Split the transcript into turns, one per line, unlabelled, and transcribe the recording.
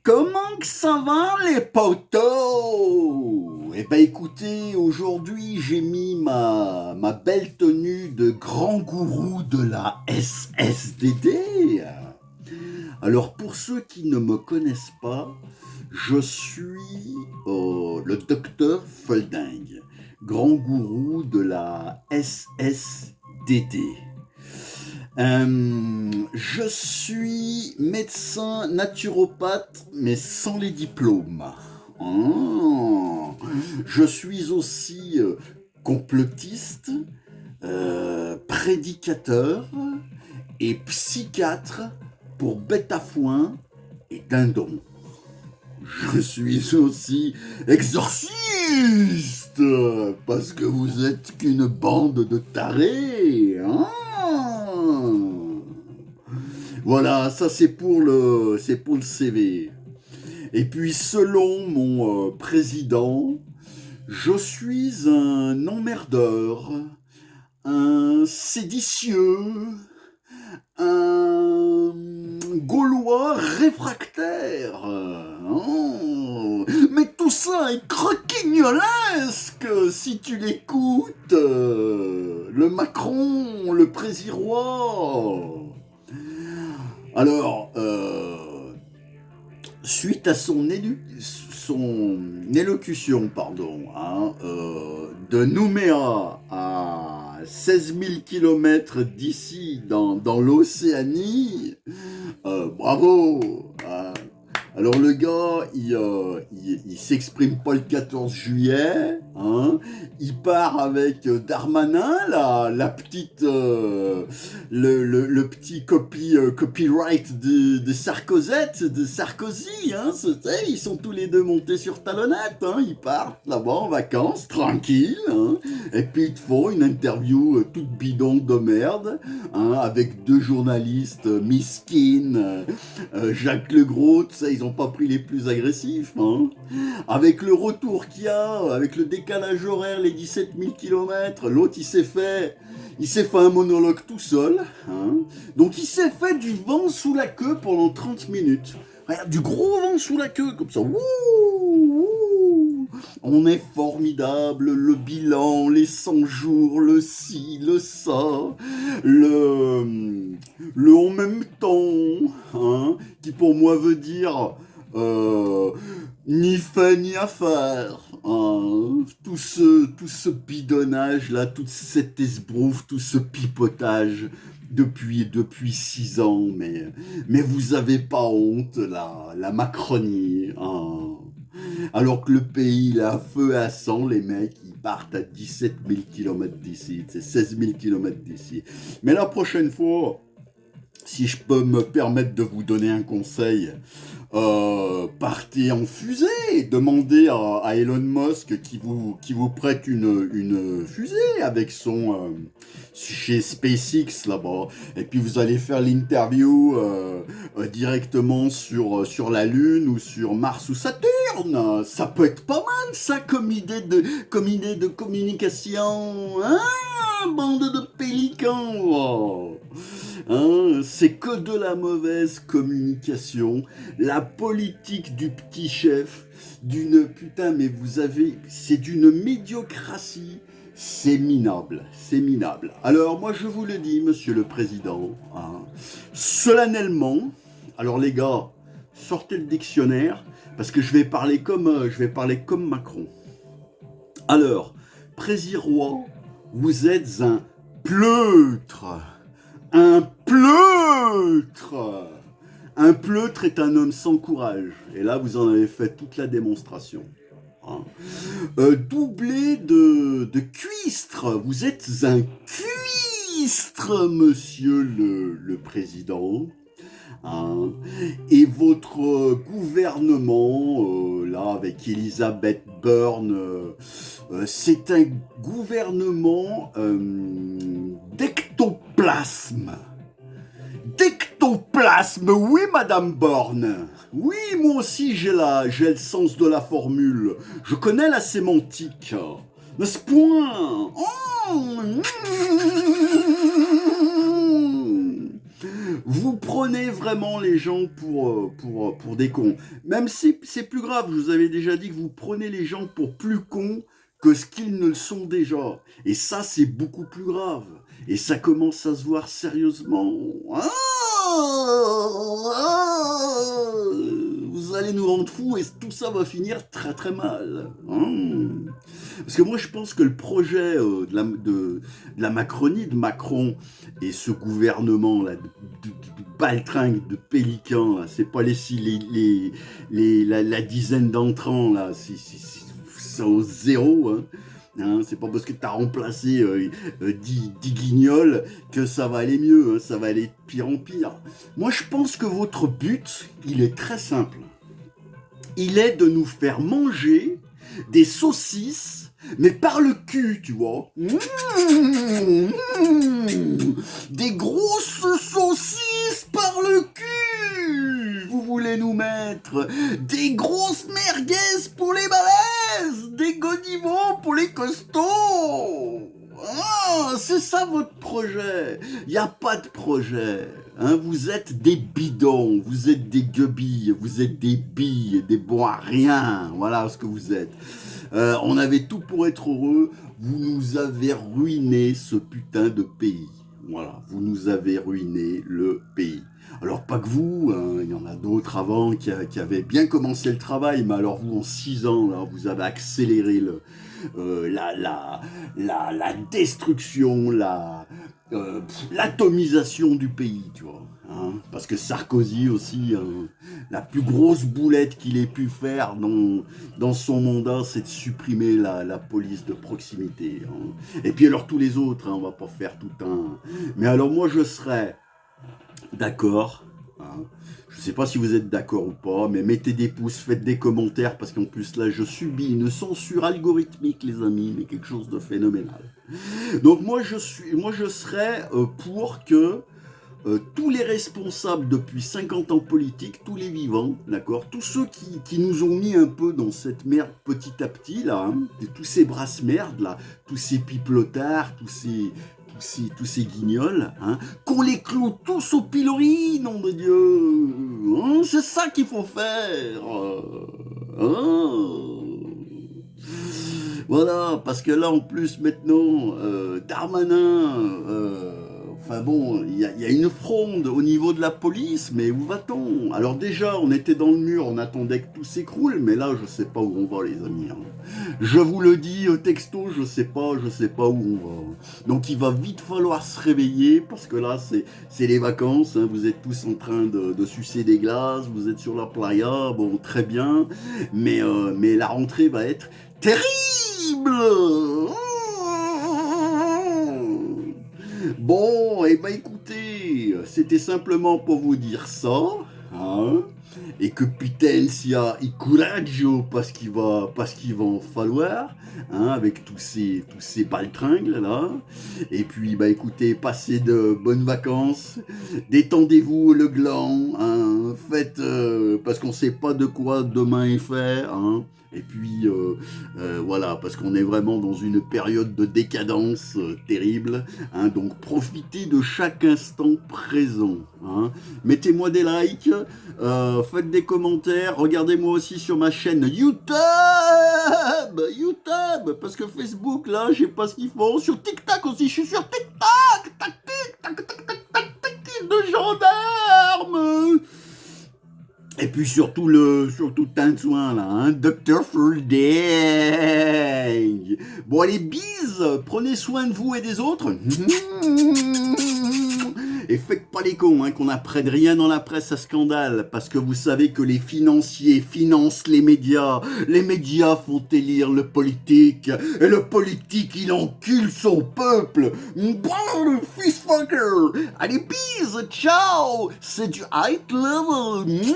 Comment que ça va les potos? Eh ben écoutez, aujourd'hui j'ai mis ma belle tenue de grand gourou de la SSDD. Alors pour ceux qui ne me connaissent pas, je suis le docteur Folding, grand gourou de la SSDD. Je suis médecin naturopathe, mais sans les diplômes. Je suis aussi complotiste, prédicateur et psychiatre pour bêta-foin et dindon. Je suis aussi exorciste, parce que vous êtes qu'une bande de tarés. Voilà, ça c'est pour le CV. Et puis selon mon président, je suis un emmerdeur, un séditieux, un Gaulois réfractaire. Mais tout ça est croquignolesque si tu l'écoutes. Le Macron, le Présirois. Alors, suite à son élocution, de Nouméa à 16 000 km d'ici, dans l'Océanie, bravo. Alors le gars, il s'exprime pas le 14 juillet, il part avec Darmanin, la petite, le petit copyright de Sarkozy, ils sont tous les deux montés sur talonnette, ils partent là-bas en vacances, tranquille, et puis ils te font une interview toute bidon de merde, avec deux journalistes miskin, Jacques Legros, ils ont pas pris les plus agressifs, avec le retour qu'il y a, avec le décalage horaire, les 17 000 km, l'autre il s'est fait un monologue tout seul, donc il s'est fait du vent sous la queue pendant 30 minutes, regarde, du gros vent sous la queue, comme ça, on est formidable, le bilan, les 100 jours, le ci, le ça, le en même temps, qui pour moi veut dire ni fait ni à faire. Tout ce bidonnage là, toute cette esbrouffe, tout ce pipotage depuis 6 ans, mais vous avez pas honte la Macronie, alors que le pays il est à feu et à sang, les mecs ils partent à 17 000 km d'ici, c'est 16 000 km d'ici. Mais la prochaine fois, si je peux me permettre de vous donner un conseil, partez en fusée, demandez à Elon Musk qui vous prête une fusée avec son chez SpaceX là-bas, et puis vous allez faire l'interview directement sur la Lune ou sur Mars ou Saturne. Ça peut être pas mal ça comme idée de communication, bande de pélicans, wow. C'est que de la mauvaise communication, la politique du petit chef, c'est d'une médiocratie, c'est minable. Alors moi je vous le dis, monsieur le président, solennellement, alors les gars, sortez le dictionnaire, parce que je vais parler comme Macron. Alors, Présirois, vous êtes un pleutre. Un pleutre! Un pleutre est un homme sans courage. Et là, vous en avez fait toute la démonstration. Doublé de cuistre. Vous êtes un cuistre, monsieur le président. Et votre gouvernement, là, avec Elisabeth Borne, c'est un gouvernement d'ectoplasme. D'ectoplasme, oui, Madame Borne. Oui, moi aussi, j'ai le sens de la formule. Je connais la sémantique. N'est-ce point? Vous prenez vraiment les gens pour des cons. Même si c'est plus grave, je vous avais déjà dit que vous prenez les gens pour plus cons que ce qu'ils ne le sont déjà. Et ça, c'est beaucoup plus grave. Et ça commence à se voir sérieusement. Vous allez nous rendre fous et tout ça va finir très très mal. Parce que moi je pense que le projet de la Macronie, de Macron et ce gouvernement là, de baltringue, de pélicans, là, c'est pas la dizaine d'entrants là, c'est au zéro. C'est pas parce que t'as remplacé 10 guignols que ça va aller mieux, ça va aller de pire en pire. Moi je pense que votre but, il est très simple. Il est de nous faire manger des saucisses, mais par le cul, tu vois. Des grosses saucisses par le cul. Vous voulez nous mettre des grosses merguez pour les balèzes, des godivaux pour les costauds. C'est ça votre projet. Il n'y a pas de projet. Vous êtes des bidons, vous êtes des gueubilles, vous êtes des billes, des bons à rien. Voilà ce que vous êtes. On avait tout pour être heureux. Vous nous avez ruiné ce putain de pays. Voilà, vous nous avez ruiné le pays. Alors pas que vous, il y en a d'autres avant qui avaient bien commencé le travail, mais alors vous en 6 ans, là, vous avez accéléré la destruction, l'atomisation du pays, tu vois. Parce que Sarkozy aussi, la plus grosse boulette qu'il ait pu faire dans son mandat, c'est de supprimer la police de proximité. Et puis alors tous les autres, on va pas faire tout un... Mais alors moi je serais d'accord, je sais pas si vous êtes d'accord ou pas, mais mettez des pouces, faites des commentaires, parce qu'en plus là je subis une censure algorithmique les amis, mais quelque chose de phénoménal. Donc moi je serais pour que tous les responsables depuis 50 ans politique, tous les vivants, d'accord, tous ceux qui nous ont mis un peu dans cette merde petit à petit, là, tous ces brasses-merdes, là, tous ces pipelotards, tous ces guignols, qu'on les cloue tous au pilori, nom de Dieu. C'est ça qu'il faut faire. Voilà, parce que là, en plus, maintenant, Darmanin... Enfin bon, il y a une fronde au niveau de la police, mais où va-t-on? Alors déjà, on était dans le mur, on attendait que tout s'écroule, mais là, je sais pas où on va, les amis. Je vous le dis, texto, je sais pas où on va. Donc il va vite falloir se réveiller, parce que là, c'est les vacances, vous êtes tous en train de sucer des glaces, vous êtes sur la playa, bon, très bien, mais la rentrée va être terrible. Bon, et écoutez, c'était simplement pour vous dire ça, et que putain s'il y a couraggio parce qu'il va en falloir, avec tous ces baltringles là. Et puis écoutez, passez de bonnes vacances, détendez-vous le gland, faites parce qu'on sait pas de quoi demain est fait, Et puis voilà, parce qu'on est vraiment dans une période de décadence terrible, donc profitez de chaque instant présent. Mettez-moi des likes, faites des commentaires, regardez-moi aussi sur ma chaîne YouTube, parce que Facebook là, je sais pas ce qu'ils font, sur TikTok aussi, je suis sur TikTok, tac, de gendarme. Et puis surtout Tintouin là, Dr. Fulding. Bon allez, bise, prenez soin de vous et des autres. Et faites pas les cons, qu'on n'apprenne rien dans la presse à scandale, parce que vous savez que les financiers financent les médias font élire le politique, et le politique il encule son peuple. Bon, le fistfucker. Allez, bise, ciao, c'est du high level.